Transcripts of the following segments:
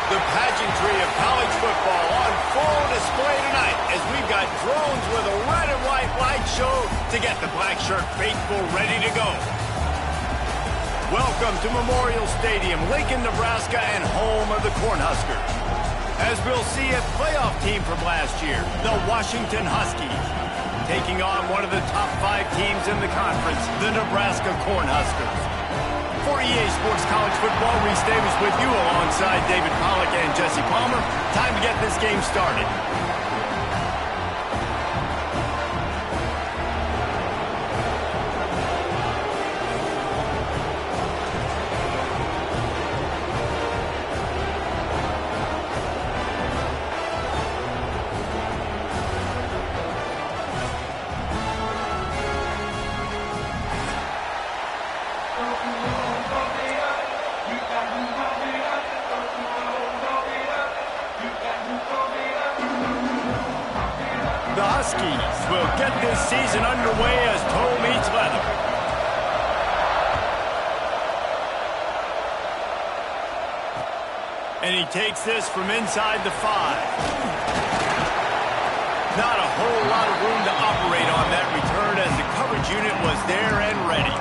The pageantry of college football on full display tonight as we've got drones with a red and white light show to get the black shirt faithful ready to go. Welcome to Memorial Stadium, Lincoln, Nebraska, and home of the Cornhuskers. As we'll see a playoff team from last year, the Washington Huskies, taking on one of the top 5 teams in the conference, the Nebraska Cornhuskers. For EA Sports College Football, Reese Davis with you alongside David Pollack and Jesse Palmer. Time to get this game started. The Huskies will get this season underway as toe meets leather. And he takes this from inside the 5. Not a whole lot of room to operate on that return as the coverage unit was there and ready.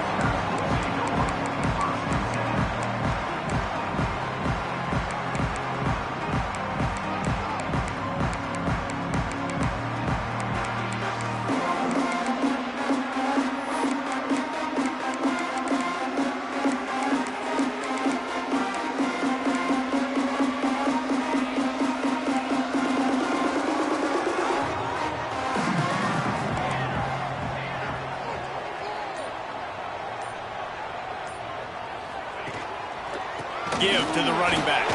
Give to the running back.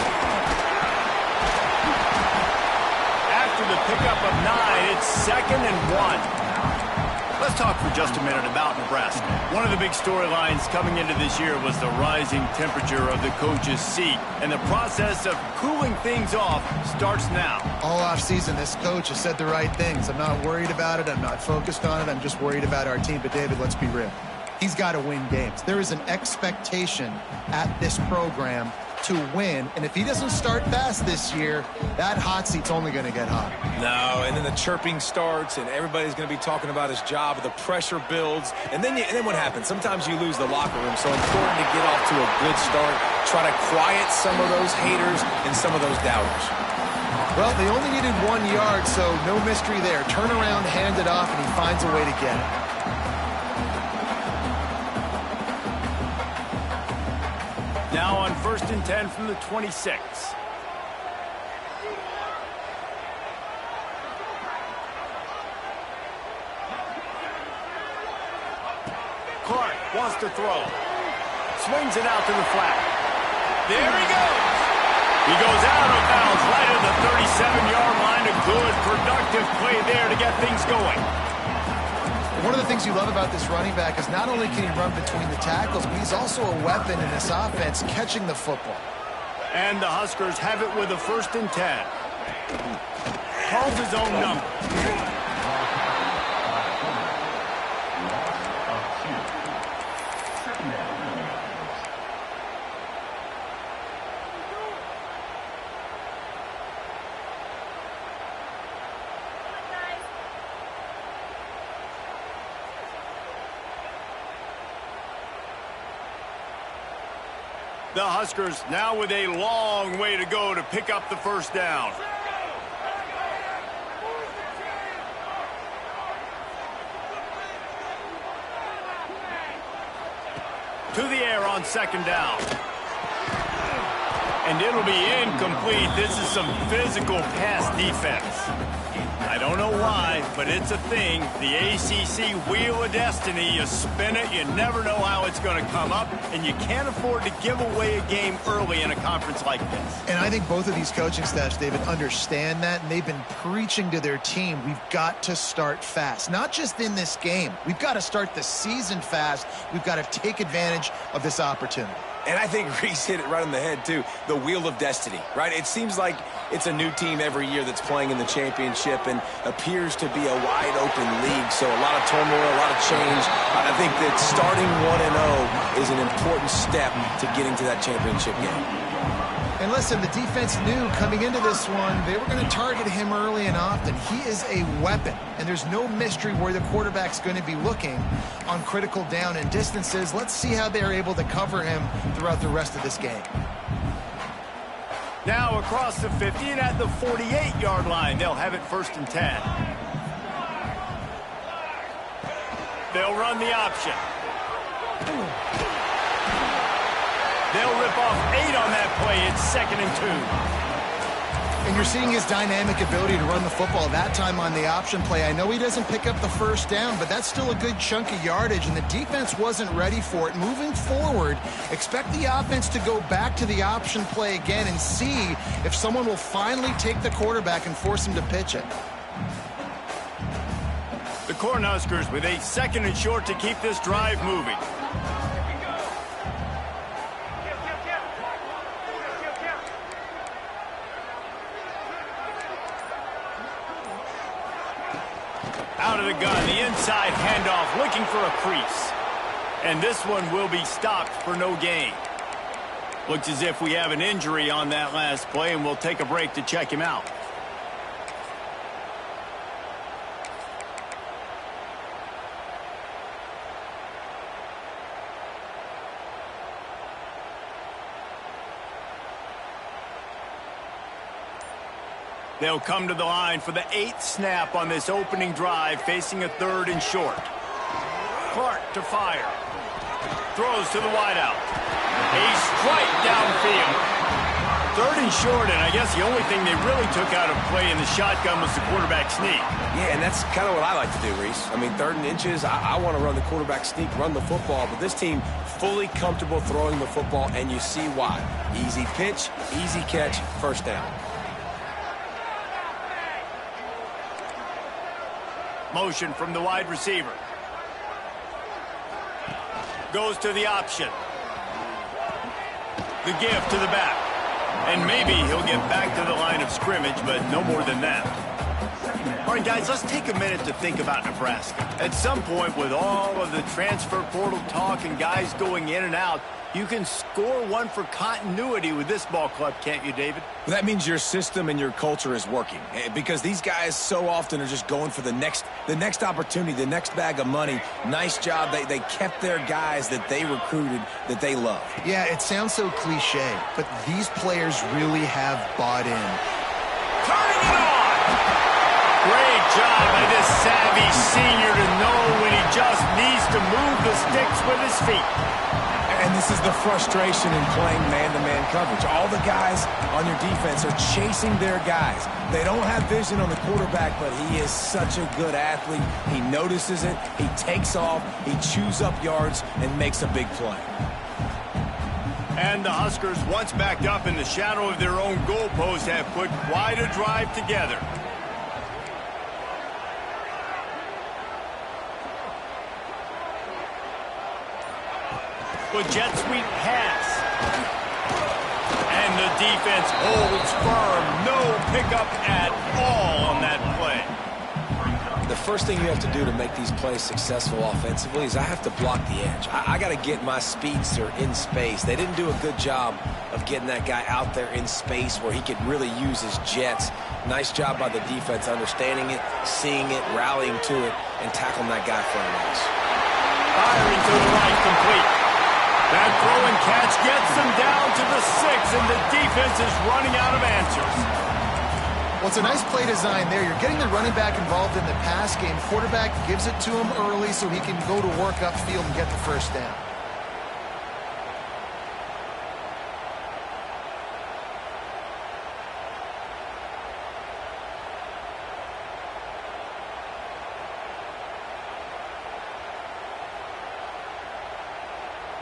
After the pickup of 9, it's 2nd and 1. Let's talk for just a minute about Nebraska. One of the big storylines coming into this year was the rising temperature of the coach's seat, and the process of cooling things off starts now. All offseason, this coach has said the right things. I'm not worried about it. I'm not focused on it. I'm just worried about our team. But, David, let's be real. He's got to win games. There is an expectation at this program to win, and if he doesn't start fast this year, that hot seat's only going to get hot. No, and then the chirping starts, and everybody's going to be talking about his job. The pressure builds, and then what happens? Sometimes you lose the locker room, so important to get off to a good start. Try to quiet some of those haters and some of those doubters. Well, they only needed 1 yard, so no mystery there. Turn around, hand it off, and he finds a way to get it. Now on 1st and 10 from the 26. Clark wants to throw. Swings it out to the flat. There he goes. He goes out of bounds right at the 37-yard line. A good, productive play there to get things going. One of the things you love about this running back is not only can he run between the tackles, but he's also a weapon in this offense, catching the football. And the Huskers have it with a 1st and 10. Calls his own number. The Huskers now with a long way to go to pick up the 1st down. To the air on 2nd down. And it'll be incomplete. This is some physical pass defense. I don't know why, but it's a thing. The ACC Wheel of Destiny, you spin it, you never know how it's going to come up, and you can't afford to give away a game early in a conference like this. And I think both of these coaching staffs, David, understand that, and they've been preaching to their team, we've got to start fast. Not just in this game. We've got to start the season fast. We've got to take advantage of this opportunity. And I think Reese hit it right on the head, too. The Wheel of Destiny, right? It seems like it's a new team every year that's playing in the championship and appears to be a wide-open league. So a lot of turmoil, a lot of change. I think that starting 1-0 is an important step to getting to that championship game. And listen, the defense knew coming into this one, they were going to target him early and often. He is a weapon, and there's no mystery where the quarterback's going to be looking on critical down and distances. Let's see how they're able to cover him throughout the rest of this game. Now across the 50 and at the 48-yard line, they'll have it 1st and 10. They'll run the option. They'll rip off 8 on that play. It's 2nd and 2. And you're seeing his dynamic ability to run the football, that time on the option play. I know he doesn't pick up the first down, but that's still a good chunk of yardage, and the defense wasn't ready for it. Moving forward, expect the offense to go back to the option play again and see if someone will finally take the quarterback and force him to pitch it. The Cornhuskers with a 2nd and short to keep this drive moving. Out of the gun, the inside handoff, looking for a crease. And this one will be stopped for no gain. Looks as if we have an injury on that last play, and we'll take a break to check him out. They'll come to the line for the 8th snap on this opening drive, facing a 3rd and short. Clark to fire. Throws to the wideout. A strike downfield. 3rd and short, and I guess the only thing they really took out of play in the shotgun was the quarterback sneak. Yeah, and that's kind of what I like to do, Reese. I mean, 3rd and inches, I want to run the quarterback sneak, run the football, but this team fully comfortable throwing the football, and you see why. Easy pitch, easy catch, 1st down. Motion from the wide receiver. Goes to the option. The give to the back. And maybe he'll get back to the line of scrimmage, but no more than that. All right, guys, let's take a minute to think about Nebraska. At some point, with all of the transfer portal talk and guys going in and out, you can score one for continuity with this ball club, can't you, David? Well, that means your system and your culture is working, because these guys so often are just going for the next opportunity, the next bag of money. Nice job. They kept their guys that they recruited, that they love. Yeah, it sounds so cliche, but these players really have bought in. Turning it on! Great job by this savvy senior to know when he just needs to move the sticks with his feet. And this is the frustration in playing man-to-man coverage. All the guys on your defense are chasing their guys. They don't have vision on the quarterback, but he is such a good athlete. He notices it, he takes off, he chews up yards, and makes a big play. And the Huskers, once backed up in the shadow of their own goalpost, have put quite a drive together. With jet sweep pass. And the defense holds firm. No pickup at all on that play. The first thing you have to do to make these plays successful offensively is I have to block the edge. I got to get my speedster in space. They didn't do a good job of getting that guy out there in space where he could really use his jets. Nice job by the defense understanding it, seeing it, rallying to it, and tackling that guy for a loss. Firing to the right, complete. That throw and catch gets them down to the 6, and the defense is running out of answers. Well, it's a nice play design there. You're getting the running back involved in the pass game. Quarterback gives it to him early so he can go to work upfield and get the 1st down.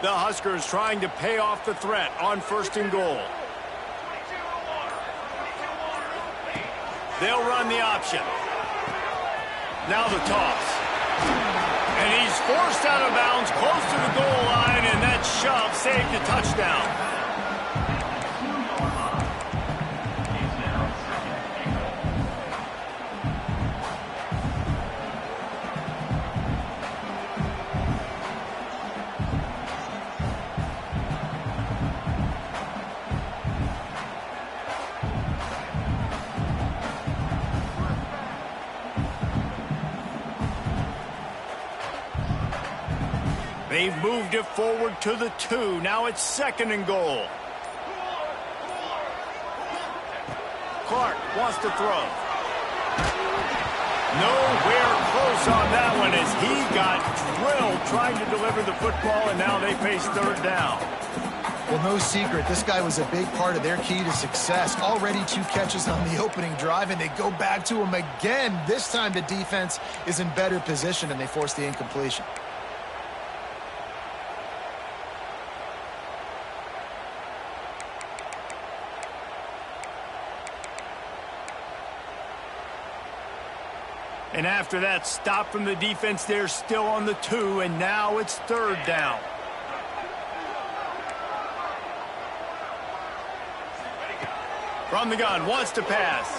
The Huskers trying to pay off the threat on 1st and goal. They'll run the option. Now the toss. And he's forced out of bounds close to the goal line, and that shove saved a touchdown. They've moved it forward to the 2. Now it's 2nd and goal. Clark wants to throw. Nowhere close on that one as he got drilled trying to deliver the football, and now they face 3rd down. Well, no secret, this guy was a big part of their key to success. Already 2 catches on the opening drive, and they go back to him again. This time the defense is in better position, and they force the incompletion. And after that stop from the defense, they're still on the 2, and now it's 3rd down. From the gun, wants to pass.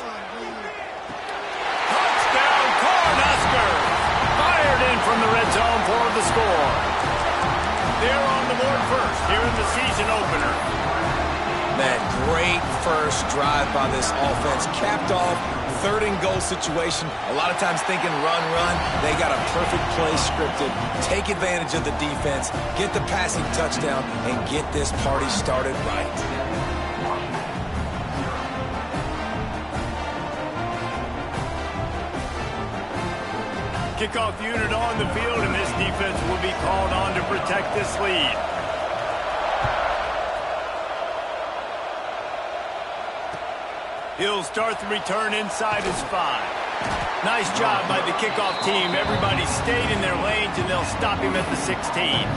Touchdown, Cornhuskers! Fired in from the red zone for the score. They're on the board first here in the season opener. Man, great first drive by this offense. Capped off, 3rd and goal situation. A lot of times thinking run. They got a perfect play scripted. Take advantage of the defense, get the passing touchdown, and get this party started right. Kickoff unit on the field, and this defense will be called on to protect this lead. He'll start the return inside his 5. Nice job by the kickoff team. Everybody stayed in their lanes, and they'll stop him at the 16.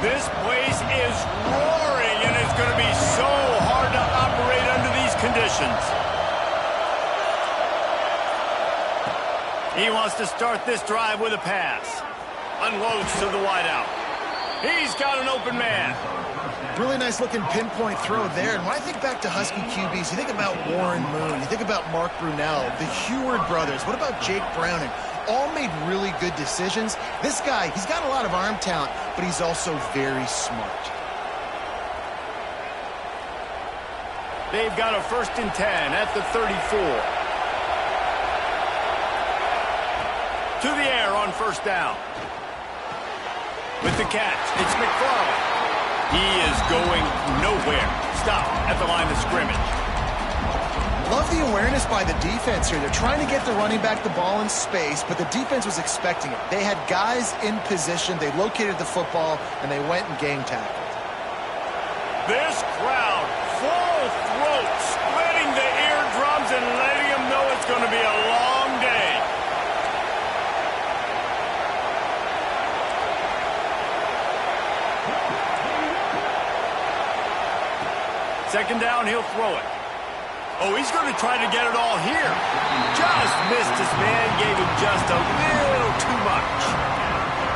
This place is roaring, and it's going to be so hard to operate under these conditions. He wants to start this drive with a pass. Unloads to the wideout. He's got an open man. Really nice looking pinpoint throw there. And when I think back to Husky QBs, you think about Warren Moon, you think about Mark Brunell, the Heward brothers. What about Jake Browning? All made really good decisions. This guy, he's got a lot of arm talent, but he's also very smart. They've got a 1st and 10 at the 34. To the air on 1st down. With the catch, it's McFarland. He is going nowhere. Stop at the line of scrimmage. Love the awareness by the defense here. They're trying to get the running back the ball in space, but the defense was expecting it. They had guys in position. They located the football, and they went and game tackled. This crowd, full throat, splitting the eardrums and letting them know it's going to be a long day. Second down, he'll throw it. Oh, he's going to try to get it all here. Just missed his man, gave him just a little too much.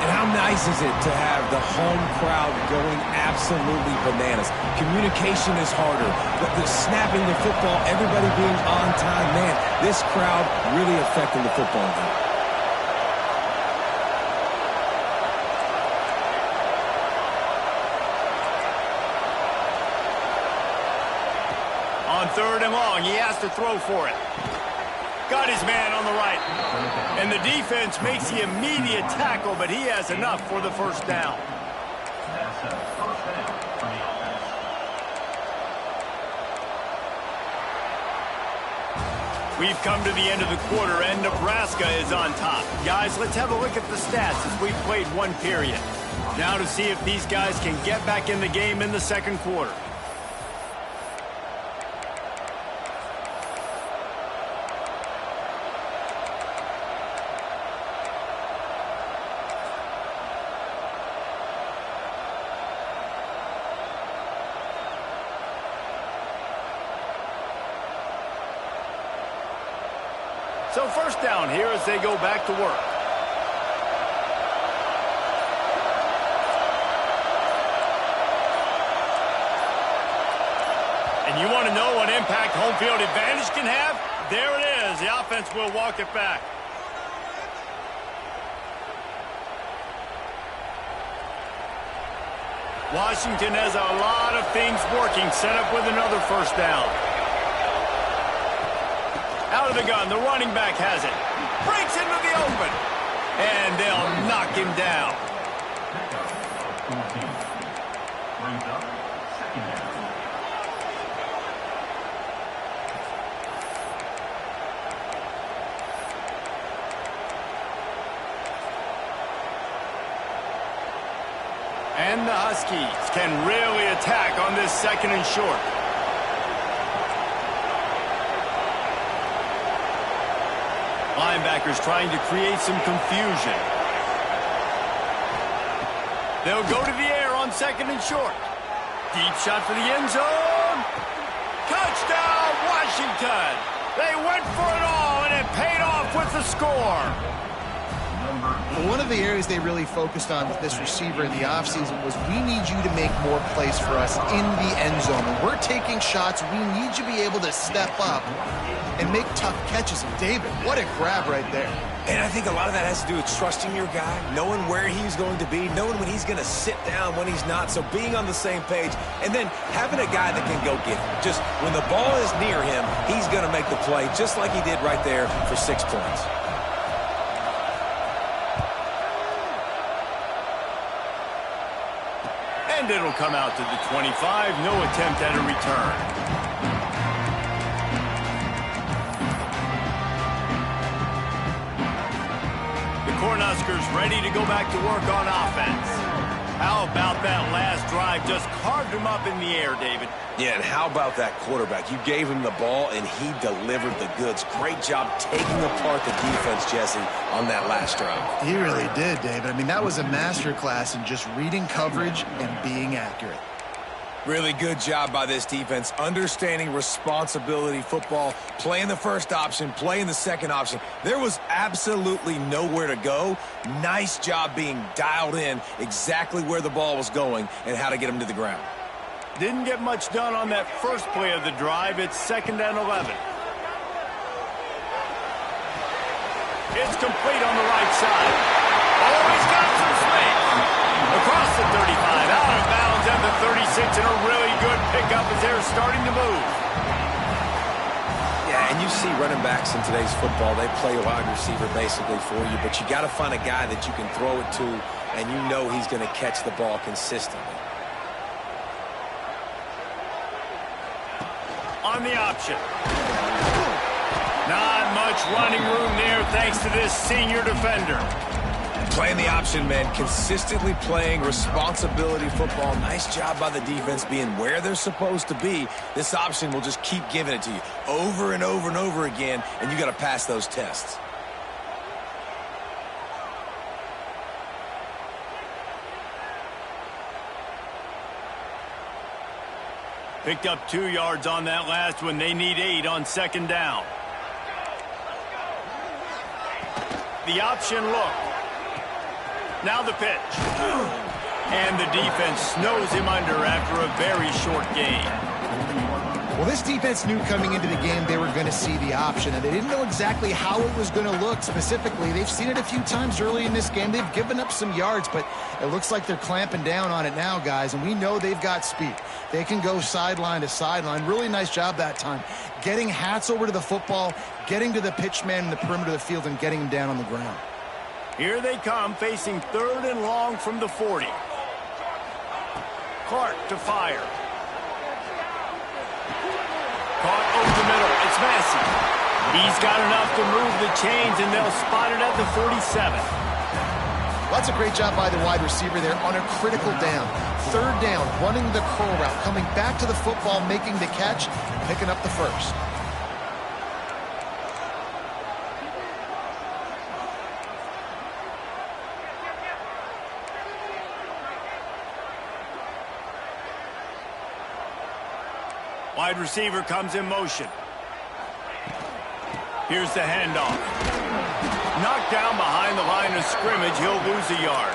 And how nice is it to have the home crowd going absolutely bananas? Communication is harder, but the snapping the football, everybody being on time, man, this crowd really affecting the football game. On 3rd and long, he has to throw for it. Got his man on the right. And the defense makes the immediate tackle, but he has enough for the 1st down. We've come to the end of the quarter, and Nebraska is on top. Guys, let's have a look at the stats as we've played 1 period. Now to see if these guys can get back in the game in the 2nd quarter. So 1st down here as they go back to work. And you want to know what impact home field advantage can have? There it is. The offense will walk it back. Washington has a lot of things working, set up with another first down. Out of the gun, the running back has it. Breaks into the open. And they'll knock him down. And the Huskies can really attack on this second and short. Linebackers trying to create some confusion. They'll go to the air on second and short. Deep shot for the end zone. Touchdown, Washington. They went for it all, and it paid off with the score. One of the areas they really focused on with this receiver in the offseason was we need you to make more plays for us in the end zone. When we're taking shots, we need you to be able to step up and make tough catches. And David, what a grab right there. And I think a lot of that has to do with trusting your guy, knowing where he's going to be, knowing when he's going to sit down, when he's not, so being on the same page, and then having a guy that can go get it. Just when the ball is near him, he's going to make the play, just like he did right there for 6 points. And it'll come out to the 25. No attempt at a return. The Cornhuskers ready to go back to work on offense. How about that last drive? Just carved him up in the air, David. Yeah, and how about that quarterback? You gave him the ball, and he delivered the goods. Great job taking apart the defense, Jesse, on that last drive. He really did, David. I mean, that was a masterclass in just reading coverage and being accurate. Really good job by this defense, understanding responsibility football, playing the first option, playing the second option. There was absolutely nowhere to go. Nice job being dialed in exactly where the ball was going and how to get him to the ground. Didn't get much done on that first play of the drive. It's 2nd and 11. It's complete on the right side. Oh, he's got some space. Across the 35, out of bounds at the 36, and a really good pickup as they're starting to move. Yeah, and you see running backs in today's football, they play wide receiver basically for you, but you got to find a guy that you can throw it to, and you know he's going to catch the ball consistently. On the option. Not much running room there thanks to this senior defender. Playing the option, man, consistently playing responsibility football. Nice job by the defense being where they're supposed to be. This option will just keep giving it to you over and over and over again, and you got to pass those tests. Picked up 2 yards on that last one. They need 8 on 2nd down. The option look. Now the pitch. And the defense snows him under after a very short gain. Well, this defense knew coming into the game they were going to see the option, and they didn't know exactly how it was going to look specifically. They've seen it a few times early in this game. They've given up some yards, but it looks like they're clamping down on it now, guys, and we know they've got speed. They can go sideline to sideline. Really nice job that time. Getting Hats over to the football, getting to the pitch man in the perimeter of the field, and getting him down on the ground. Here they come, facing 3rd and long from the 40. Clark to fire. Caught over the middle. It's Massey. He's got enough to move the chains, and they'll spot it at the 47. Well, that's a great job by the wide receiver there on a critical down. 3rd down, running the curl route, coming back to the football, making the catch, picking up the first. Wide receiver comes in motion. Here's the handoff. Knocked down behind the line of scrimmage. He'll lose a yard.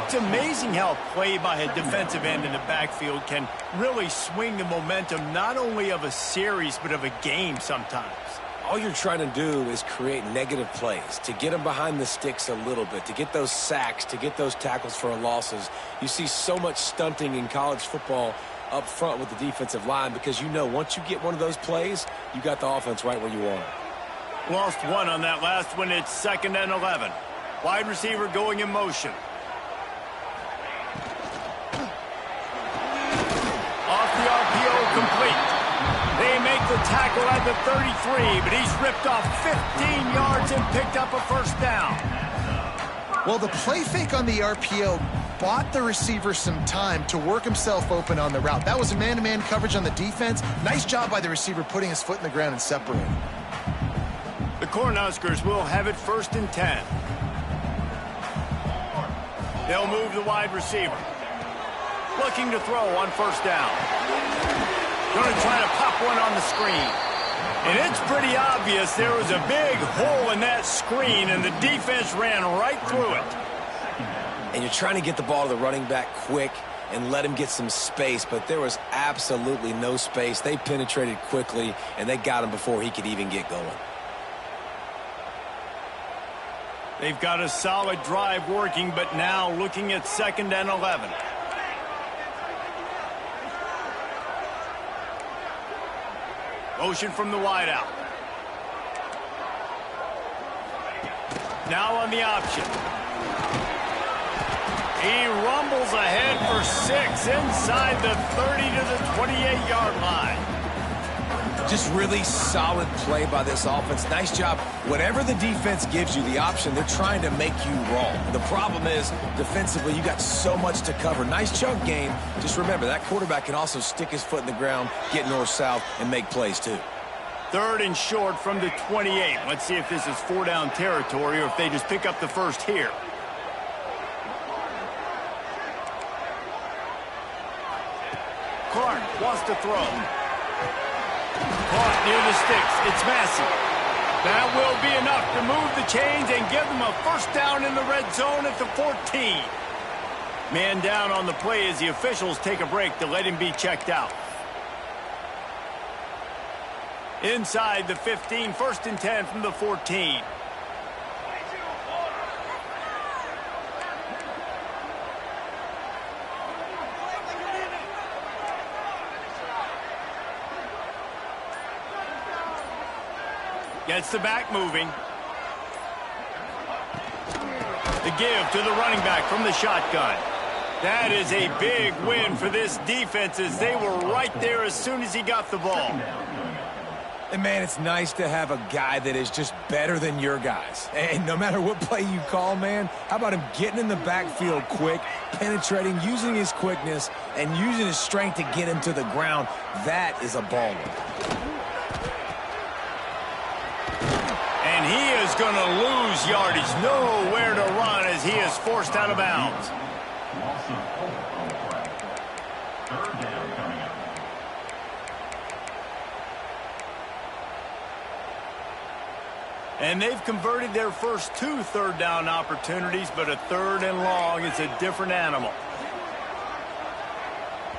It's amazing how play by a defensive end in the backfield can really swing the momentum not only of a series but of a game sometimes. All you're trying to do is create negative plays, to get them behind the sticks a little bit, to get those sacks, to get those tackles for losses. You see so much stunting in college football up front with the defensive line because you know once you get one of those plays, you got the offense right where you want it. Lost one on that last one. It's 2nd and 11. Wide receiver going in motion. Off the RPO, complete. They make the tackle at the 33, but he's ripped off 15 yards and picked up a first down. Well, the play fake on the RPO bought the receiver some time to work himself open on the route. That was a man-to-man coverage on the defense. Nice job by the receiver putting his foot in the ground and separating. The Cornhuskers will have it 1st and 10. They'll move the wide receiver. Looking to throw on 1st down. Going to try to pop one on the screen. And it's pretty obvious there was a big hole in that screen, and the defense ran right through it. And you're trying to get the ball to the running back quick and let him get some space, but there was absolutely no space. They penetrated quickly, and they got him before he could even get going. They've got a solid drive working, but now looking at 2nd and 11. Motion from the wideout. Now on the option. He rumbles ahead for 6 inside the 30 to the 28-yard line. Just really solid play by this offense. Nice job. Whatever the defense gives you the option, they're trying to make you roll. The problem is, defensively, you got so much to cover. Nice chunk game. Just remember, that quarterback can also stick his foot in the ground, get north-south, and make plays too. 3rd and short from the 28. Let's see if this is 4-down territory or if they just pick up the first here. Clark wants to throw. Caught near the sticks. It's Massey. That will be enough to move the chains and give them a 1st down in the red zone at the 14. Man down on the play as the officials take a break to let him be checked out. Inside the 15, 1st and 10 from the 14. Gets the back moving. The give to the running back from the shotgun. That is a big win for this defense as they were right there as soon as he got the ball. And, man, it's nice to have a guy that is just better than your guys. And no matter what play you call, man, how about him getting in the backfield quick, penetrating, using his quickness, and using his strength to get him to the ground. That is a baller. And he is going to lose yardage. Nowhere to run as he is forced out of bounds. And they've converted their first 2 third-down opportunities, but a 3rd and long is a different animal.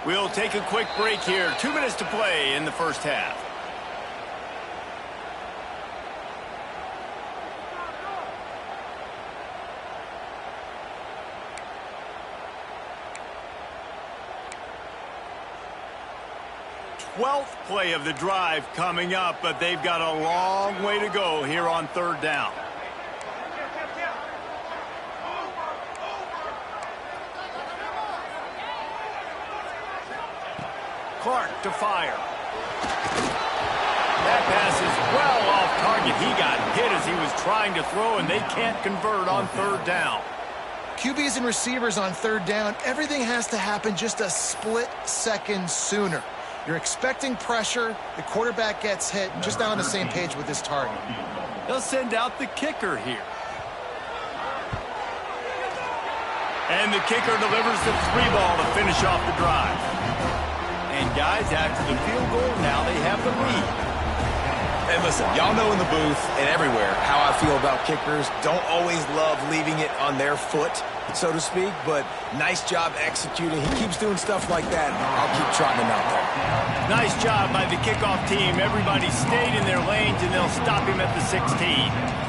We'll take a quick break here. 2 minutes to play in the first half. Twelfth play of the drive coming up, but they've got a long way to go here on 3rd down. Clark to fire. That pass is well off target. He got hit as he was trying to throw, and they can't convert on 3rd down. QBs and receivers on 3rd down, everything has to happen just a split second sooner. You're expecting pressure, the quarterback gets hit, just not on the same page with his target. They'll send out the kicker here. And the kicker delivers the 3-ball to finish off the drive. And guys, after the field goal, now they have the lead. And listen, y'all know in the booth and everywhere how I feel about kickers. Don't always love leaving it on their foot, so to speak, but nice job executing. He keeps doing stuff like that. I'll keep trotting him out there. Nice job by the kickoff team. Everybody stayed in their lanes, and they'll stop him at the 16.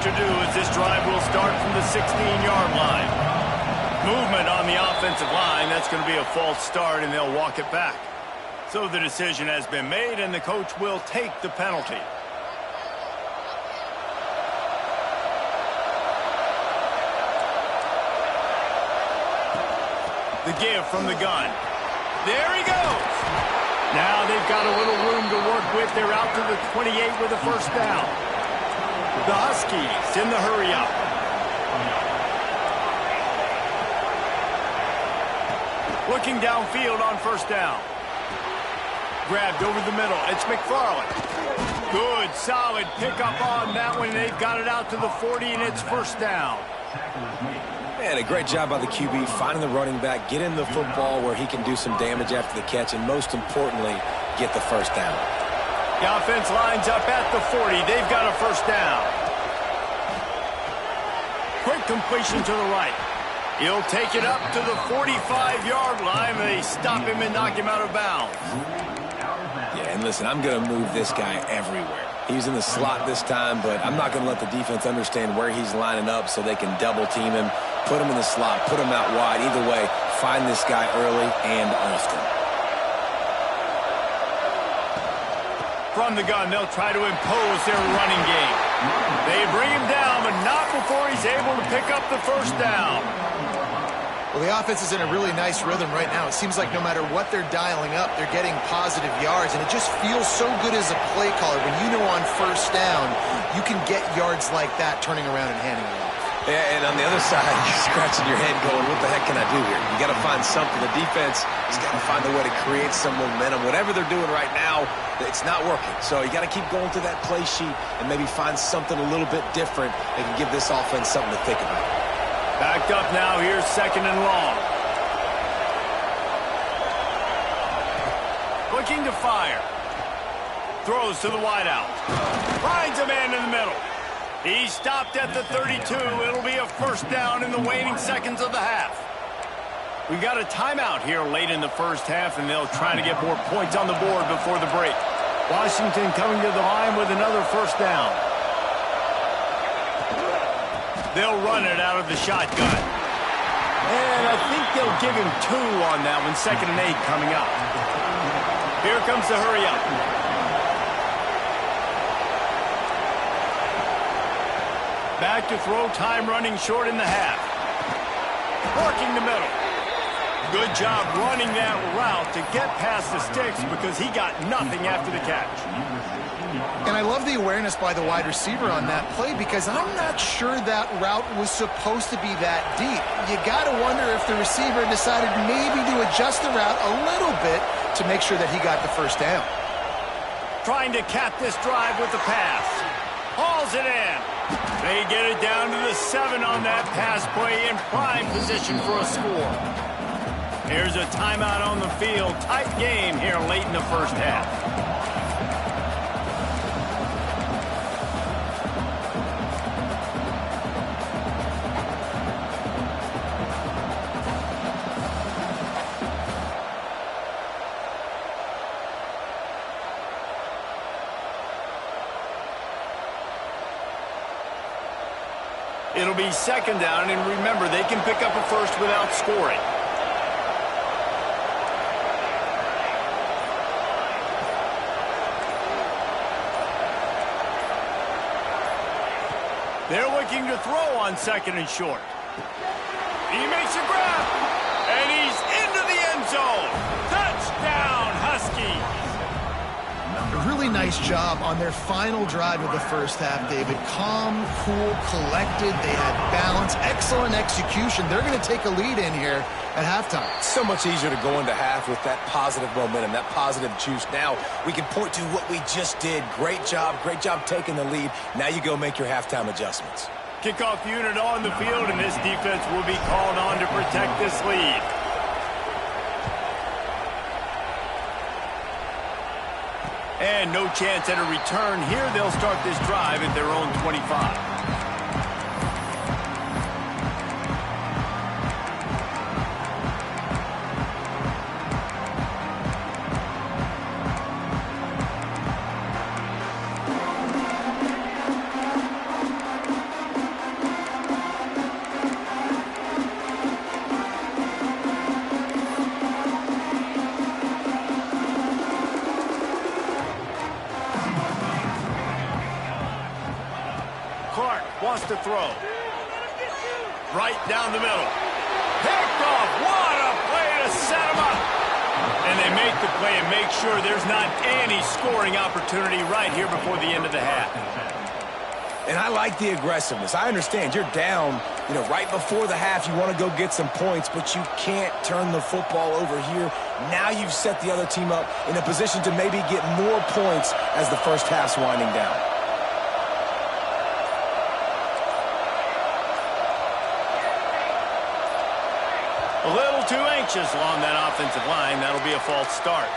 To do as this drive will start from the 16-yard line. Movement on the offensive line. That's going to be a false start, and they'll walk it back. So the decision has been made, and the coach will take the penalty. The give from the gun. There he goes. Now they've got a little room to work with. They're out to the 28 with a first down. The Huskies in the hurry-up. Looking downfield on first down. Grabbed over the middle. It's McFarland. Good, solid pickup on that one. They've got it out to the 40, and it's first down. Man, a great job by the QB finding the running back, getting the football where he can do some damage after the catch, and most importantly, get the first down. The offense lines up at the 40. They've got a first down. Quick completion to the right. He'll take it up to the 45-yard line. They stop him and knock him out of bounds. Yeah, and listen, I'm going to move this guy everywhere. He's in the slot this time, but I'm not going to let the defense understand where he's lining up so they can double team him, put him in the slot, put him out wide. Either way, find this guy early and often. From the gun, they'll try to impose their running game. They bring him down, but not before he's able to pick up the first down. Well, the offense is in a really nice rhythm right now. It seems like no matter what they're dialing up, they're getting positive yards, and it just feels so good as a play caller when you know on first down you can get yards like that turning around and handing it off. Yeah, and on the other side, you're scratching your head going, what the heck can I do here? You got to find something. The defense has got to find a way to create some momentum. Whatever they're doing right now, it's not working. So you got to keep going through that play sheet and maybe find something a little bit different that can give this offense something to think about. Backed up now. Here's second and long. Looking to fire. Throws to the wideout. Finds a man in the middle. He stopped at the 32. It'll be a first down in the waning seconds of the half. We got a timeout here late in the first half, and they'll try to get more points on the board before the break. Washington coming to the line with another first down. They'll run it out of the shotgun. And I think they'll give him 2 on that one. 2nd and 8 coming up. Here comes the hurry-up. Back to throw, time running short in the half. Working the middle. Good job running that route to get past the sticks because he got nothing after the catch. And I love the awareness by the wide receiver on that play because I'm not sure that route was supposed to be that deep. You got to wonder if the receiver decided maybe to adjust the route a little bit to make sure that he got the first down. Trying to cap this drive with the pass. Hauls it in. They get it down to the 7 on that pass play in prime position for a score. Here's a timeout on the field. Tight game here late in the first half. It'll be second down, and remember, they can pick up a first without scoring. They're looking to throw on 2nd and short. He makes a grab, and he's into the end zone. Touchdown, Huskies. Number really nice job on their final drive of the first half, David. Calm, cool, collected. They had balance. Excellent execution. They're going to take a lead in here at halftime. So much easier to go into half with that positive momentum, that positive juice. Now we can point to what we just did. Great job taking the lead. Now you go make your halftime adjustments. Kickoff unit on the field, and this defense will be called on to protect this lead. And no chance at a return here. They'll start this drive at their own 25. Clark wants to throw. Right down the middle. Picked off. What a play to set him up. And they make the play and make sure there's not any scoring opportunity right here before the end of the half. And I like the aggressiveness. I understand you're down, right before the half. You want to go get some points, but you can't turn the football over here. Now you've set the other team up in a position to maybe get more points as the first half's winding down. A little too anxious along that offensive line. That'll be a false start.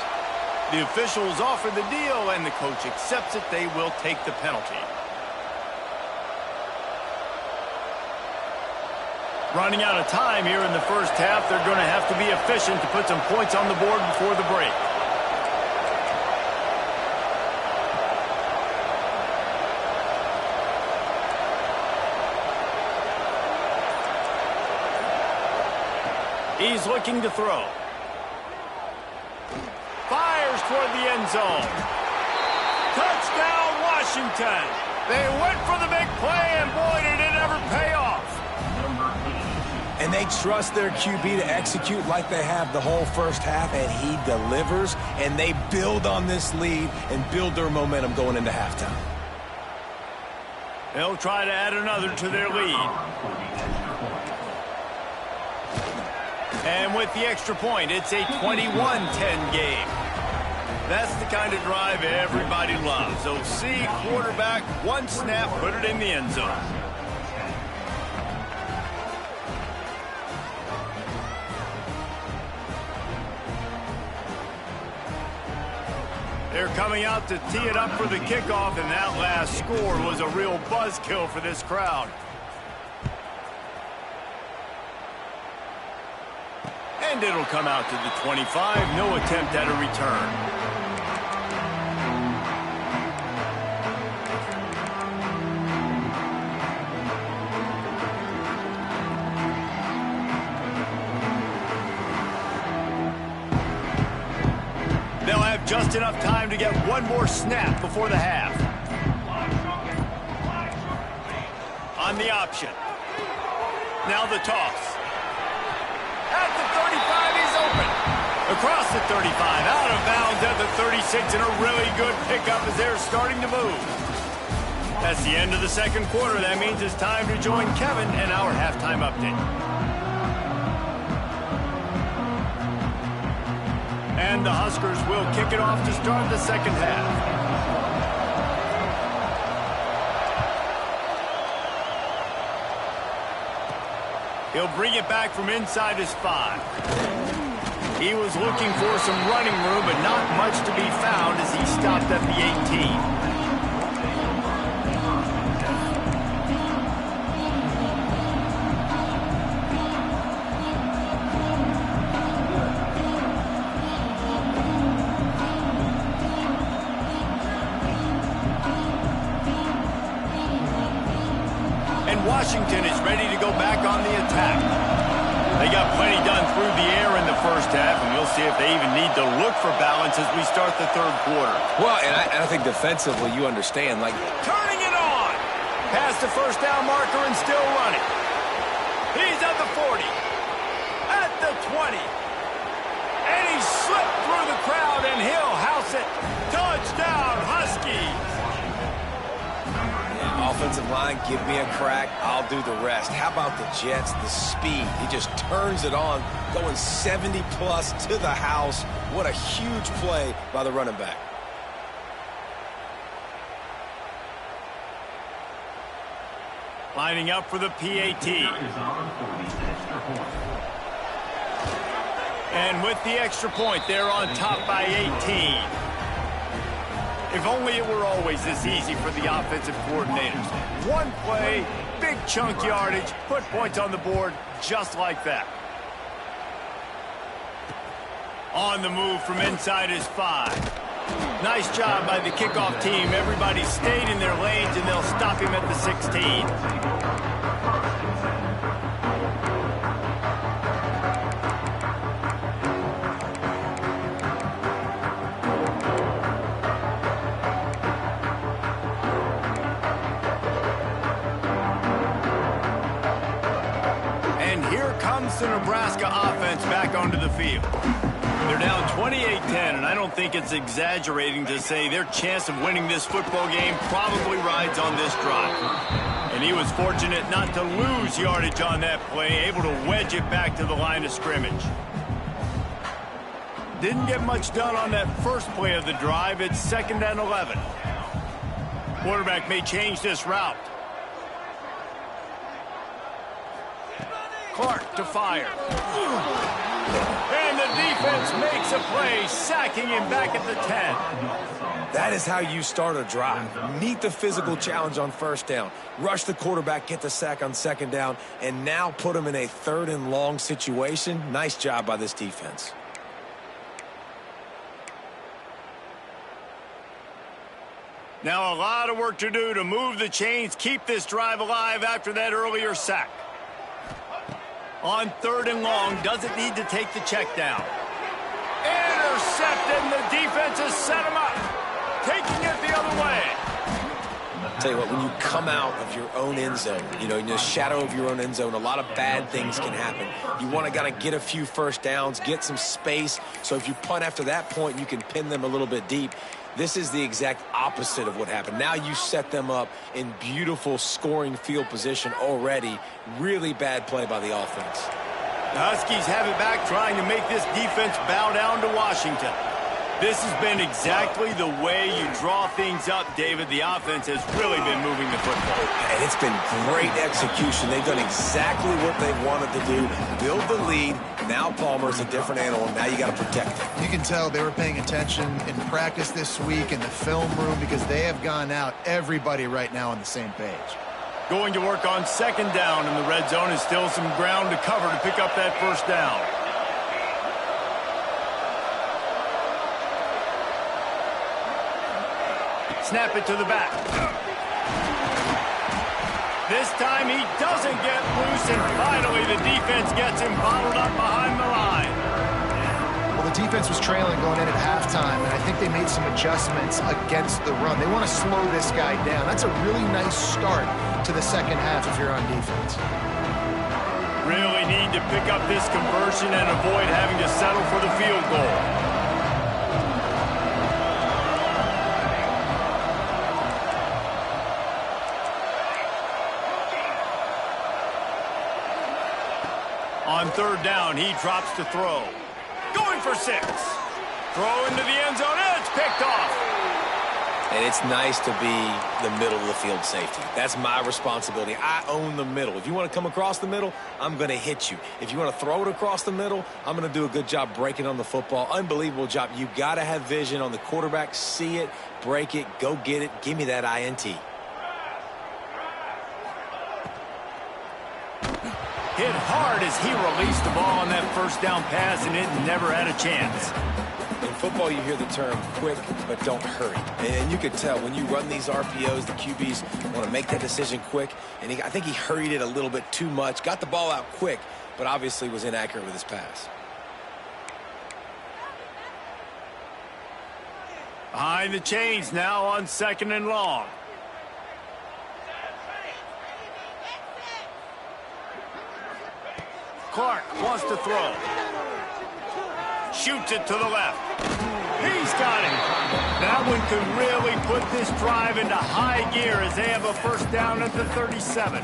The officials offer the deal, and the coach accepts it. They will take the penalty. Running out of time here in the first half. They're going to have to be efficient to put some points on the board before the break. He's looking to throw. Fires toward the end zone. Touchdown, Washington. They went for the big play, and boy, did it ever pay off. And they trust their QB to execute like they have the whole first half, and he delivers, and they build on this lead and build their momentum going into halftime. They'll try to add another to their lead. And with the extra point, it's a 21-10 game. That's the kind of drive everybody loves. OC, quarterback, one snap, put it in the end zone. They're coming out to tee it up for the kickoff, and that last score was a real buzzkill for this crowd. And it'll come out to the 25. No attempt at a return. They'll have just enough time to get one more snap before the half. On the option. Now the toss. At the 35, he's open. Across the 35, out of bounds at the 36, and a really good pickup as they're starting to move. That's the end of the second quarter. That means it's time to join Kevin and our halftime update. And the Huskers will kick it off to start the second half. He'll bring it back from inside his 5. He was looking for some running room, but not much to be found as he stopped at the 18. Washington is ready to go back on the attack. They got plenty done through the air in the first half, and we'll see if they even need to look for balance as we start the third quarter. Well, and I think defensively, you understand, turning it on! Past the first down marker and still running. He's at the 40. At the 20. And he slipped through the crowd, and he'll house it. Touchdown, Huskies. Yeah, offensive line, give me a crack. I'll do the rest. How about the Jets? The speed. He just turns it on, going 70-plus to the house. What a huge play by the running back. Lining up for the PAT. And with the extra point, they're on top by 18. If only it were always this easy for the offensive coordinators. One play, big chunk yardage, put points on the board just like that. On the move from inside his 5. Nice job by the kickoff team. Everybody stayed in their lanes, and they'll stop him at the 16. And here comes the Nebraska offense back onto the field. They're down 28-10, and I don't think it's exaggerating to say their chance of winning this football game probably rides on this drive. And he was fortunate not to lose yardage on that play, able to wedge it back to the line of scrimmage. Didn't get much done on that first play of the drive. It's 2nd and 11. Quarterback may change this route. Clark to fire. And the defense makes a play, sacking him back at the 10. That is how you start a drive. Meet the physical challenge on first down. Rush the quarterback, get the sack on 2nd down, and now put him in a 3rd and long situation. Nice job by this defense. Now a lot of work to do to move the chains, keep this drive alive after that earlier sack. On 3rd and long, doesn't need to take the check down. Intercepted, and the defense has set him up. Taking it the other way. I'll tell you what, when you come out of your own end zone, you know, in the shadow of your own end zone, a lot of bad things can happen. You want to kind of get a few first downs, get some space, so if you punt after that point, you can pin them a little bit deep. This is the exact opposite of what happened. Now you set them up in beautiful scoring field position already. Really bad play by the offense. The Huskies have it back, trying to make this defense bow down to Washington. This has been exactly the way you draw things up, David. The offense has really been moving the football. And it's been great execution. They've done exactly what they wanted to do. Build the lead. Now Palmer's a different animal. Now you got to protect it. You can tell they were paying attention in practice this week in the film room because they have gone out, everybody right now on the same page. Going to work on 2nd down, and the red zone is still some ground to cover to pick up that first down. Snap it to the back. This time he doesn't get loose, and finally the defense gets him bottled up behind the line. Well, the defense was trailing going in at halftime, and I think they made some adjustments against the run. They want to slow this guy down. That's a really nice start to the second half if you're on defense. Really need to pick up this conversion and avoid having to settle for the field goal. On 3rd down, he drops to throw. Going for 6. Throw into the end zone, and it's picked off. And it's nice to be the middle of the field safety. That's my responsibility. I own the middle. If you want to come across the middle, I'm going to hit you. If you want to throw it across the middle, I'm going to do a good job breaking on the football. Unbelievable job. You got to have vision on the quarterback. See it, break it, go get it. Give me that INT. Hit hard as he released the ball on that first down pass, and it never had a chance. In football, you hear the term quick, but don't hurry. And you could tell when you run these RPOs, the QBs want to make that decision quick. And I think he hurried it a little bit too much. Got the ball out quick, but obviously was inaccurate with his pass. Behind the chains now on 2nd and long. Clark wants to throw. Shoots it to the left. He's got it. That one could really put this drive into high gear as they have a first down at the 37.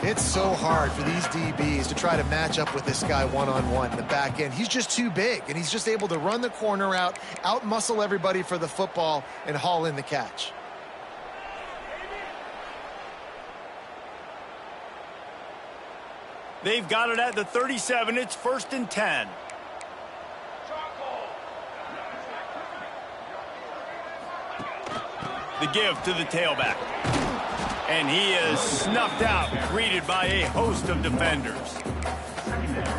It's so hard for these DBs to try to match up with this guy one-on-one in the back end. He's just too big, and he's just able to run the corner out-muscle everybody for the football, and haul in the catch. They've got it at the 37. It's 1st and 10. The give to the tailback. And he is snuffed out, greeted by a host of defenders.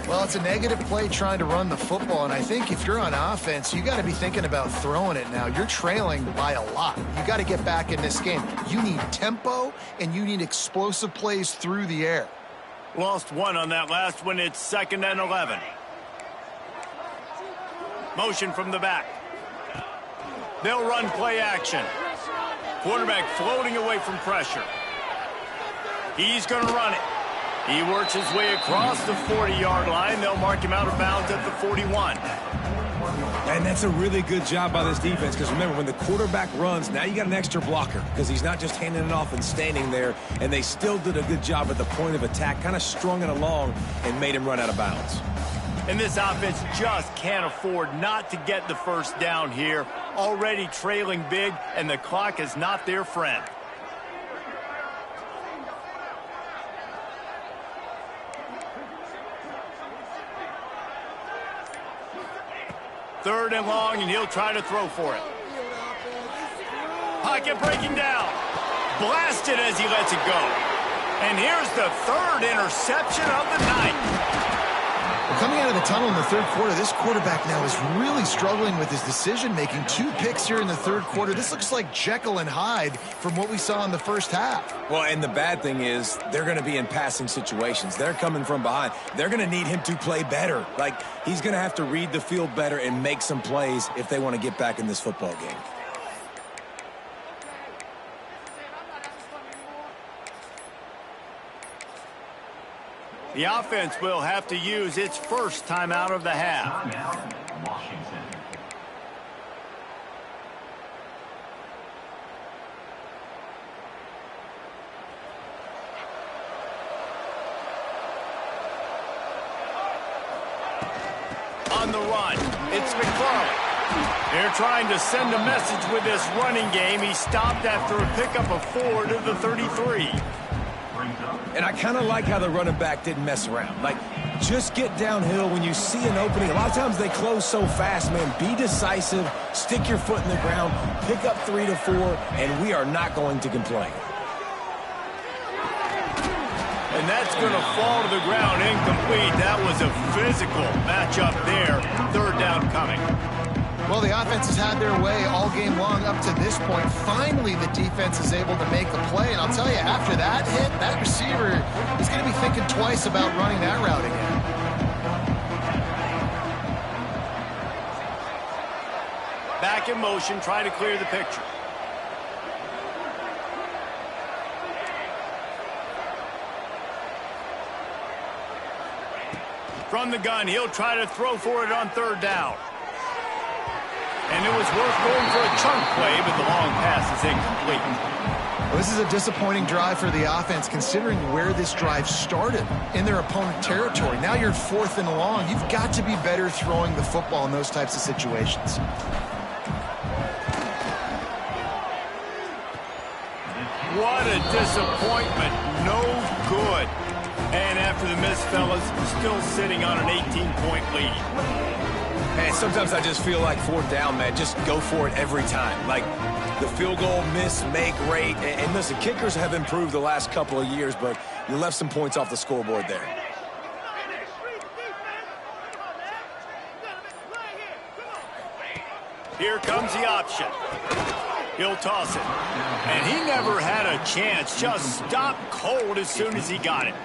Well, it's a negative play trying to run the football, and I think if you're on offense, you got to be thinking about throwing it now. You're trailing by a lot. You got to get back in this game. You need tempo, and you need explosive plays through the air. Lost one on that last one. It's 2nd and 11. Motion from the back. They'll run play action. Quarterback floating away from pressure. He's going to run it. He works his way across the 40-yard line. They'll mark him out of bounds at the 41. And that's a really good job by this defense, because remember, when the quarterback runs, now you got an extra blocker, because he's not just handing it off and standing there, and they still did a good job at the point of attack, kind of strung it along and made him run out of bounds. And this offense just can't afford not to get the first down here. Already trailing big, and the clock is not their friend. Third and long, and he'll try to throw for it. Pocket breaking down. Blasted as he lets it go. And here's the 3rd interception of the night. Coming out of the tunnel in the 3rd quarter, this quarterback now is really struggling with his decision-making. 2 picks here in the 3rd quarter. This looks like Jekyll and Hyde from what we saw in the first half. Well, and the bad thing is they're going to be in passing situations. They're coming from behind. They're going to need him to play better. Like, he's going to have to read the field better and make some plays if they want to get back in this football game. The offense will have to use its first timeout of the half. On the run, it's McFarland. They're trying to send a message with this running game. He stopped after a pickup of 4 to the 33. And I kind of like how the running back didn't mess around. Like, just get downhill when you see an opening. A lot of times they close so fast, man. Be decisive, stick your foot in the ground, pick up 3 to 4, and we are not going to complain. And that's going to fall to the ground incomplete. That was a physical matchup there. 3rd down coming. Well, the offense has had their way all game long up to this point. Finally, the defense is able to make a play. And I'll tell you, after that hit, that receiver is going to be thinking twice about running that route again. Back in motion, try to clear the picture. From the gun, he'll try to throw for it on 3rd down. And it was worth going for a chunk play, but the long pass is incomplete. Well, this is a disappointing drive for the offense, considering where this drive started in their opponent territory. Now you're 4th and long. You've got to be better throwing the football in those types of situations. What a disappointment. No good. And after the miss, fellas, still sitting on an 18-point lead. And sometimes I just feel like 4th down, man, just go for it every time. Like, the field goal, miss, make rate. And listen, kickers have improved the last couple of years, but you left some points off the scoreboard there. Here comes the option. He'll toss it. And he never had a chance. Just stopped cold as soon as he got it.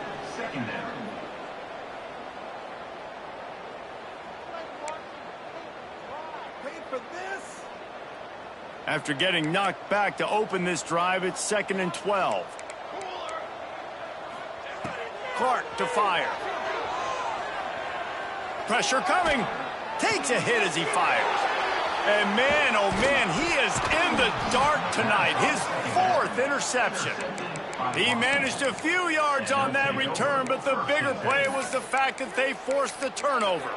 After getting knocked back to open this drive, it's 2nd and 12. Clark to fire. Pressure coming. Takes a hit as he fires. And man, oh man, he is in the dark tonight. His 4th interception. He managed a few yards on that return, but the bigger play was the fact that they forced the turnover.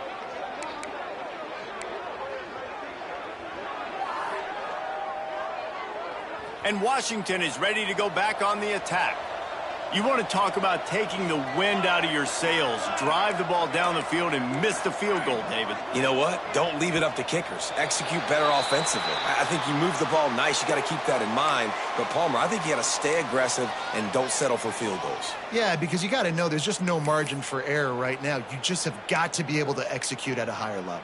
And Washington is ready to go back on the attack. You want to talk about taking the wind out of your sails. Drive the ball down the field and miss the field goal, David. You know what? Don't leave it up to kickers. Execute better offensively. I think you move the ball nice. You got to keep that in mind. But, Palmer, I think you got to stay aggressive and don't settle for field goals. Yeah, because you got to know there's just no margin for error right now. You just have got to be able to execute at a higher level.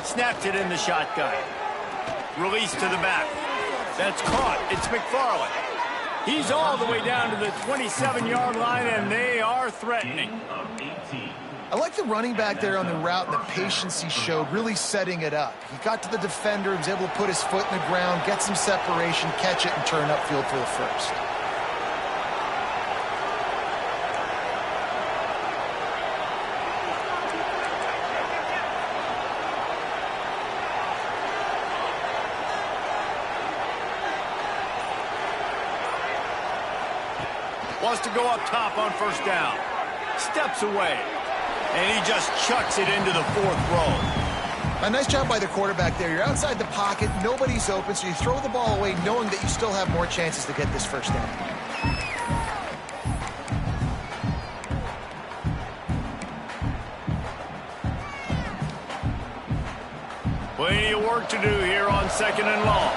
Snapped it in the shotgun. Release to the back. That's caught. It's McFarland. He's all the way down to the 27-yard line, and they are threatening. I like the running back there on the route and the patience he showed, really setting it up. He got to the defender, was able to put his foot in the ground, get some separation, catch it, and turn upfield for the first. Wants to go up top on first down. Steps away. And he just chucks it into the 4th row. A nice job by the quarterback there. You're outside the pocket. Nobody's open, so you throw the ball away knowing that you still have more chances to get this first down. Plenty of work to do here on 2nd and long.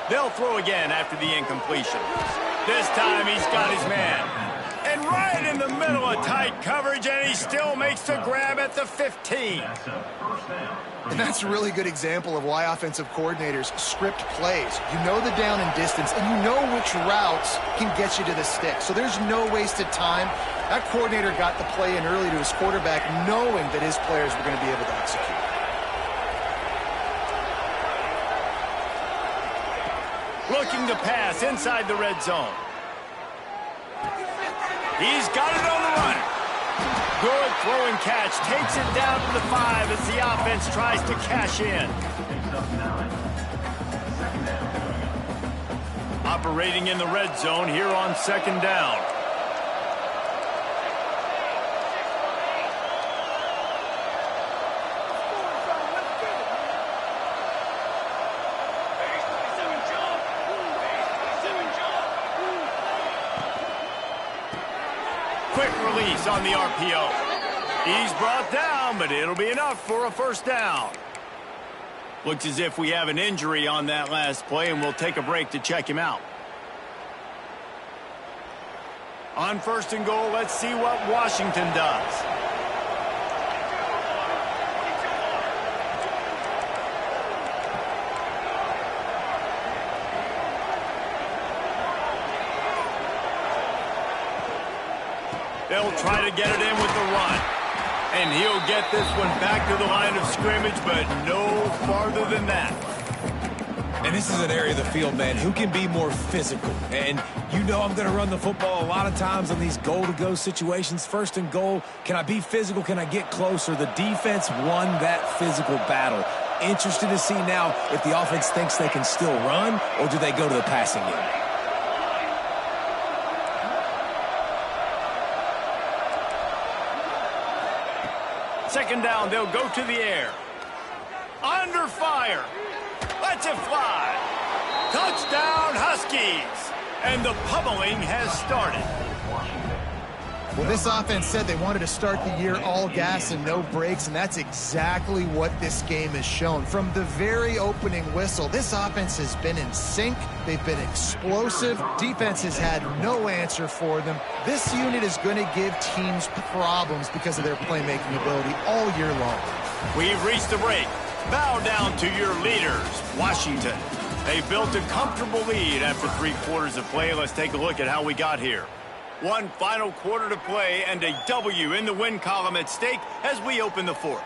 They'll throw again after the incompletion. This time he's got his man. And right in the middle of tight coverage, and he still makes the grab at the 15. And that's a really good example of why offensive coordinators script plays. You know the down and distance, and you know which routes can get you to the stick. So there's no wasted time. That coordinator got the play in early to his quarterback, knowing that his players were going to be able to execute. Looking to pass inside the red zone. He's got it on the run. Good throw and catch. Takes it down to the 5 as the offense tries to cash in. Operating in the red zone here on 2nd down. Quick release on the RPO. He's brought down, but it'll be enough for a first down. Looks as if we have an injury on that last play, and we'll take a break to check him out. On 1st and goal, let's see what Washington does. They'll try to get it in with the run. And he'll get this one back to the line of scrimmage, but no farther than that. And this is an area of the field, man, who can be more physical. And you know I'm going to run the football a lot of times on these goal-to-go situations. 1st and goal, can I be physical? Can I get closer? The defense won that physical battle. Interested to see now if the offense thinks they can still run, or do they go to the passing game? 2nd down, they'll go to the air. Under fire. Lets it fly. Touchdown, Huskies. And the pummeling has started. Well, this offense said they wanted to start the year all gas and no brakes, and that's exactly what this game has shown. From the very opening whistle, this offense has been in sync. They've been explosive. Defense has had no answer for them. This unit is going to give teams problems because of their playmaking ability all year long. We've reached the break. Bow down to your leaders, Washington. They built a comfortable lead after 3 quarters of play. Let's take a look at how we got here. One final quarter to play and a W in the win column at stake as we open the 4th.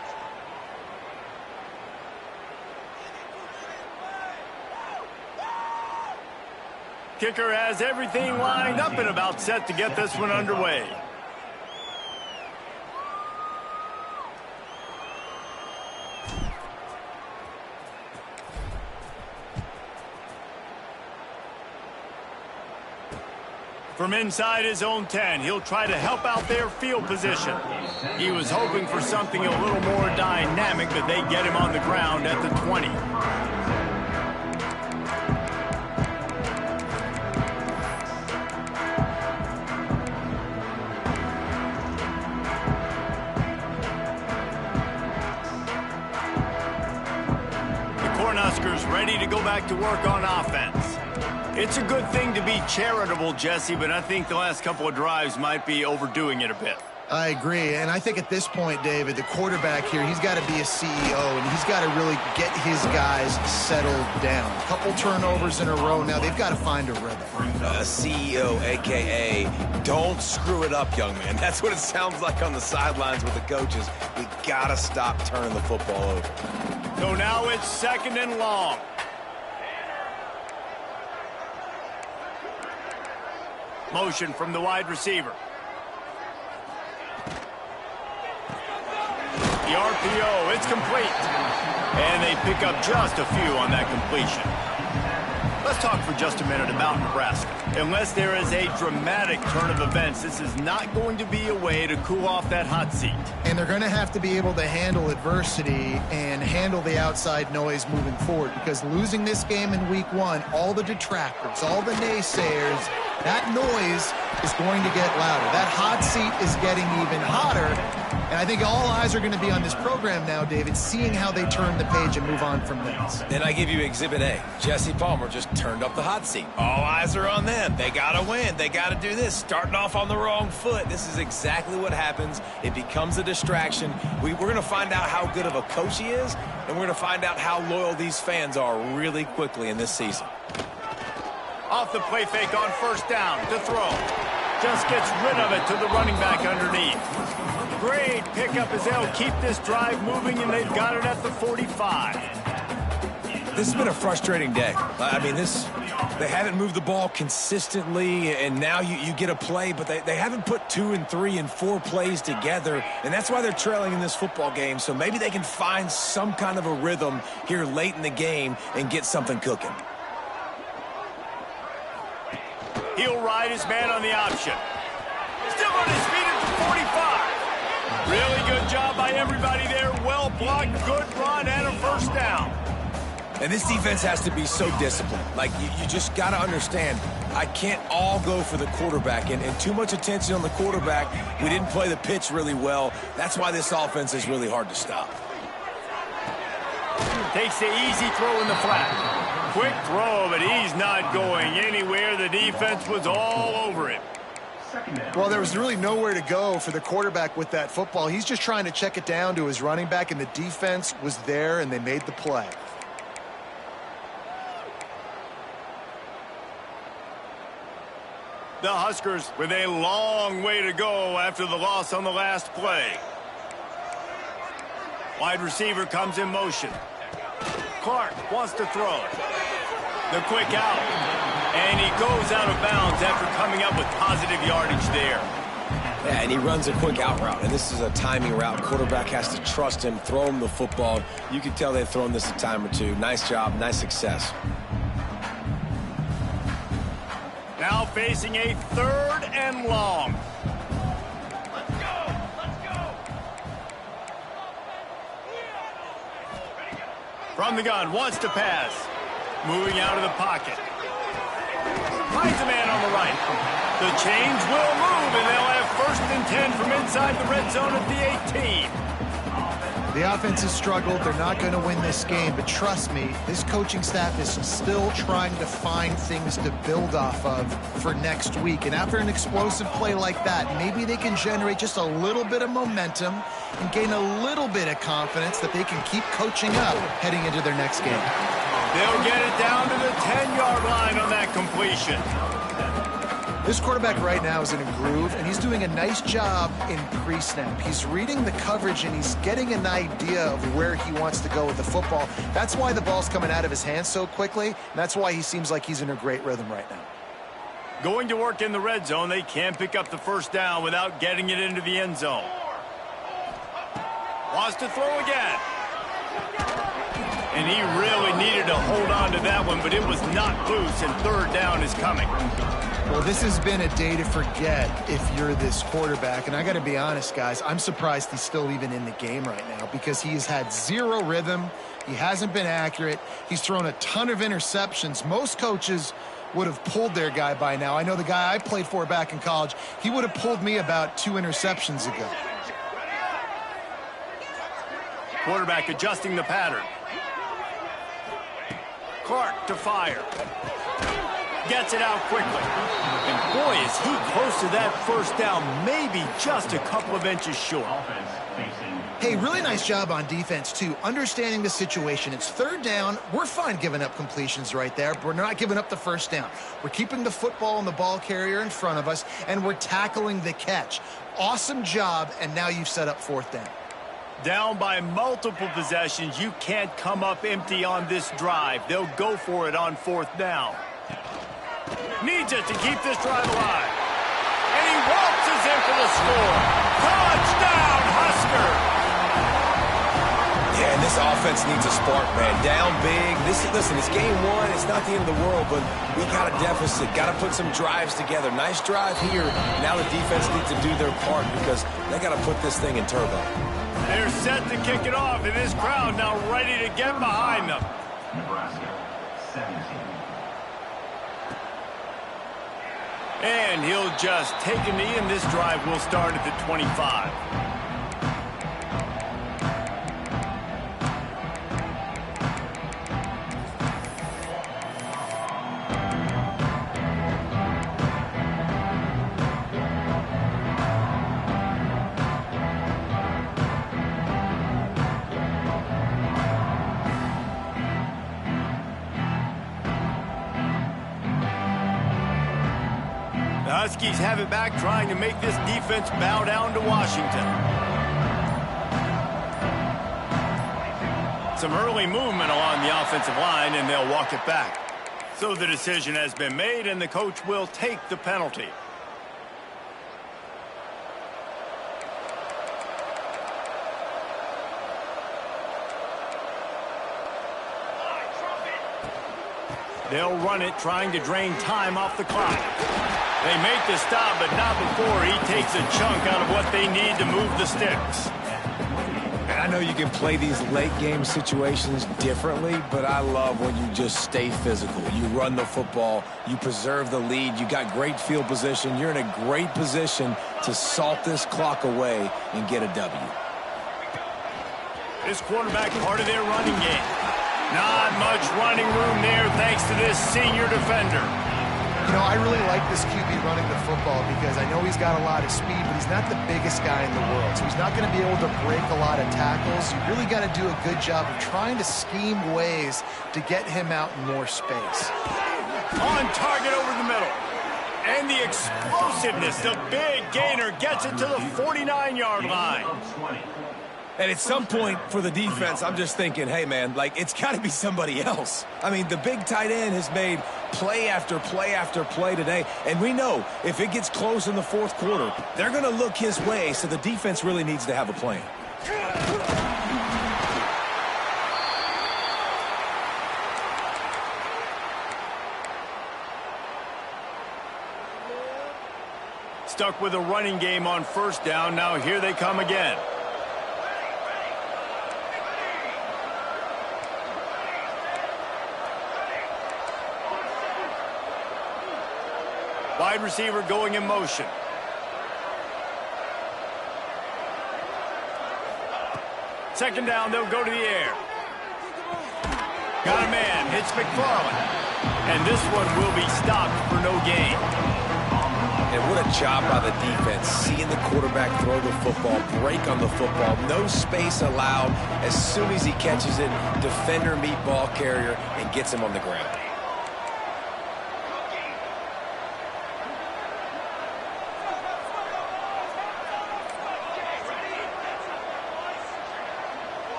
Kicker has everything lined up and about set to get this one underway. From inside his own 10, he'll try to help out their field position. He was hoping for something a little more dynamic, but they get him on the ground at the 20. The Cornhuskers ready to go back to work on offense. It's a good thing to be charitable, Jesse, but I think the last couple of drives might be overdoing it a bit. I agree, and I think at this point, David, the quarterback here, he's got to be a CEO, and he's got to really get his guys settled down. A couple turnovers in a row now. They've got to find a rhythm. A CEO, a.k.a. don't screw it up, young man. That's what it sounds like on the sidelines with the coaches. We got to stop turning the football over. So now it's 2nd and long. Motion from the wide receiver. The RPO, it's complete. And they pick up just a few on that completion. Let's talk for just a minute about Nebraska. Unless there is a dramatic turn of events, this is not going to be a way to cool off that hot seat. And they're going to have to be able to handle adversity and handle the outside noise moving forward, because losing this game in week 1, all the detractors, all the naysayers, that noise is going to get louder. That hot seat is getting even hotter. And I think all eyes are going to be on this program now, David, seeing how they turn the page and move on from this. Then I give you Exhibit A. Jesse Palmer just turned up the hot seat. All eyes are on them. They got to win. They got to do this. Starting off on the wrong foot. This is exactly what happens. It becomes a distraction. We're going to find out how good of a coach he is, and we're going to find out how loyal these fans are really quickly in this season. Off the play fake on 1st down to throw. Just gets rid of it to the running back underneath. Great pickup as they'll keep this drive moving, and they've got it at the 45. This has been a frustrating day. I mean, they haven't moved the ball consistently, and now you get a play, but they haven't put 2 and 3 and 4 plays together, and that's why they're trailing in this football game. So maybe they can find some kind of a rhythm here late in the game and get something cooking. He'll ride his man on the option. Still on his feet at the 45. Really good job by everybody there. Well blocked, good run, and a 1st down. And this defense has to be so disciplined. Like, you just got to understand, I can't all go for the quarterback. And too much attention on the quarterback. We didn't play the pitch really well. That's why this offense is really hard to stop. Takes the easy throw in the flat. Quick throw, but he's not going anywhere. The defense was all over him. Well, there was really nowhere to go for the quarterback with that football. He's just trying to check it down to his running back, and the defense was there, and they made the play. The Huskers with a long way to go after the loss on the last play. Wide receiver comes in motion. Clark wants to throw. The quick out. And he goes out of bounds after coming up with positive yardage there. Yeah, and he runs a quick out route, and this is a timing route. Quarterback has to trust him, throw him the football. You can tell they've thrown this a time or two. Nice job, nice success. Now facing a 3rd and long. Let's go! From the gun, wants to pass. Moving out of the pocket. Finds a man on the right. The chains will move, and they'll have 1st and 10 from inside the red zone at the 18. The offense has struggled. They're not going to win this game, but trust me, this coaching staff is still trying to find things to build off of for next week. And after an explosive play like that, maybe they can generate just a little bit of momentum and gain a little bit of confidence that they can keep coaching up heading into their next game. They'll get it down to the 10-yard line on that completion. This quarterback right now is in a groove, and he's doing a nice job in pre-snap. He's reading the coverage, and he's getting an idea of where he wants to go with the football. That's why the ball's coming out of his hands so quickly, and that's why he seems like he's in a great rhythm right now. Going to work in the red zone, they can't pick up the first down without getting it into the end zone. Wants to throw again. And he really needed to hold on to that one, but it was not loose, and third down is coming. Well, this has been a day to forget if you're this quarterback. And I got to be honest, guys, I'm surprised he's still even in the game right now because he has had zero rhythm. He hasn't been accurate. He's thrown a ton of interceptions. Most coaches would have pulled their guy by now. I know the guy I played for back in college, he would have pulled me about 2 interceptions ago. Quarterback adjusting the pattern. Clark to fire. Gets it out quickly. And boy, is he close to that first down, maybe just a couple of inches short. Hey, really nice job on defense, too, understanding the situation. It's third down. We're fine giving up completions right there, but we're not giving up the first down. We're keeping the football and the ball carrier in front of us, and we're tackling the catch. Awesome job, and now you've set up fourth down. Down by multiple possessions, you can't come up empty on this drive. They'll go for it on fourth down. Needs it to keep this drive alive. And he waltzes in for the score. Touchdown, Husker! Yeah, and this offense needs a spark, man. Down big. Listen, it's game one. It's not the end of the world, but we got a deficit. Got to put some drives together. Nice drive here. Now the defense needs to do their part because they got to put this thing in turbo. They're set to kick it off, and this crowd now ready to get behind them. Nebraska, 17. And he'll just take a knee, and this drive will start at the 25. The Huskies have it back, trying to make this defense bow down to Washington. Some early movement along the offensive line, and they'll walk it back. So the decision has been made, and the coach will take the penalty. They'll run it, trying to drain time off the clock. They make the stop, but not before he takes a chunk out of what they need to move the sticks. And I know you can play these late-game situations differently, but I love when you just stay physical. You run the football, you preserve the lead, you got great field position. You're in a great position to salt this clock away and get a W. This quarterback part of their running game. Not much running room there thanks to this senior defender. You know, I really like this QB running the football because I know he's got a lot of speed, but he's not the biggest guy in the world. So he's not going to be able to break a lot of tackles. You really got to do a good job of trying to scheme ways to get him out in more space. On target over the middle. And the explosiveness, the big gainer gets it to the 49-yard line. And at some point for the defense, I'm just thinking, hey, man, like, it's got to be somebody else. I mean, the big tight end has made play after play after play today. And we know if it gets close in the fourth quarter, they're going to look his way, so the defense really needs to have a plan. Stuck with a running game on first down. Now here they come again. Wide receiver going in motion. Second down, they'll go to the air. Got a man, hits McFarland. And this one will be stopped for no gain. And what a job by the defense, seeing the quarterback throw the football, break on the football, no space allowed. As soon as he catches it, defender meet ball carrier and gets him on the ground.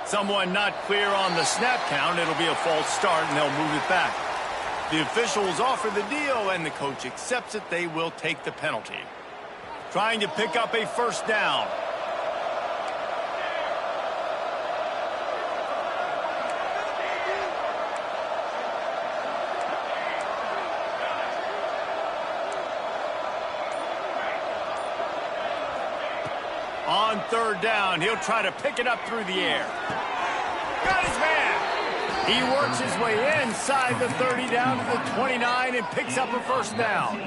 Someone not clear on the snap count. It'll be a false start, and they'll move it back. The officials offer the deal, and the coach accepts it. They will take the penalty. Trying to pick up a first down. On third down, he'll try to pick it up through the air. Got his man. He works his way inside the 30 down to the 29 and picks up a first down.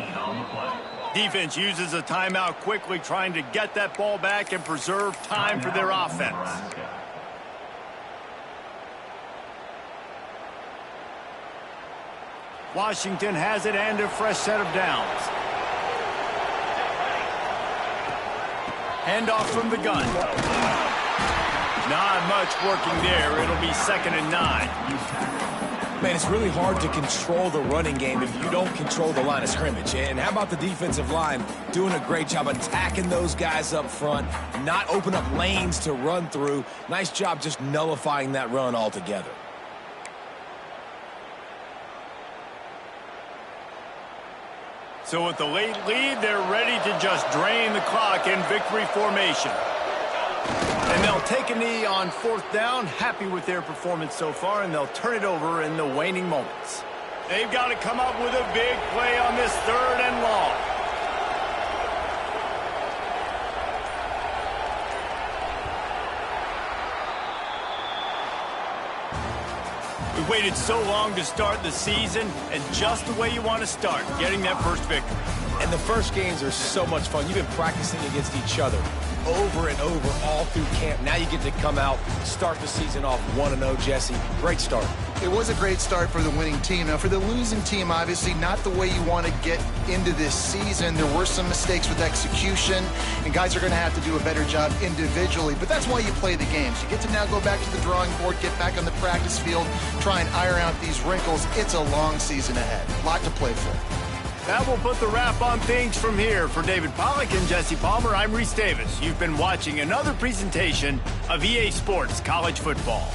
Defense uses a timeout quickly, trying to get that ball back and preserve time for their offense. Washington has it and a fresh set of downs. Handoff from the gun. Not much working there. It'll be 2nd and 9. Man, it's really hard to control the running game if you don't control the line of scrimmage. And how about the defensive line doing a great job attacking those guys up front, not open up lanes to run through. Nice job just nullifying that run altogether. So with the late lead, they're ready to just drain the clock in victory formation. And they'll take a knee on 4th down, happy with their performance so far, and they'll turn it over in the waning moments. They've got to come up with a big play on this 3rd and long. We waited so long to start the season, and just the way you want to start, getting that first victory. And the first games are so much fun. You've been practicing against each other over and over all through camp. Now you get to come out, start the season off 1-0, Jesse. Great start. It was a great start for the winning team. Now, for the losing team, obviously not the way you want to get into this season. There were some mistakes with execution, and guys are going to have to do a better job individually. But that's why you play the games. You get to now go back to the drawing board, get back on the practice field, try and iron out these wrinkles. It's a long season ahead. A lot to play for. That will put the wrap on things from here. For David Pollack and Jesse Palmer, I'm Reese Davis. You've been watching another presentation of EA Sports College Football.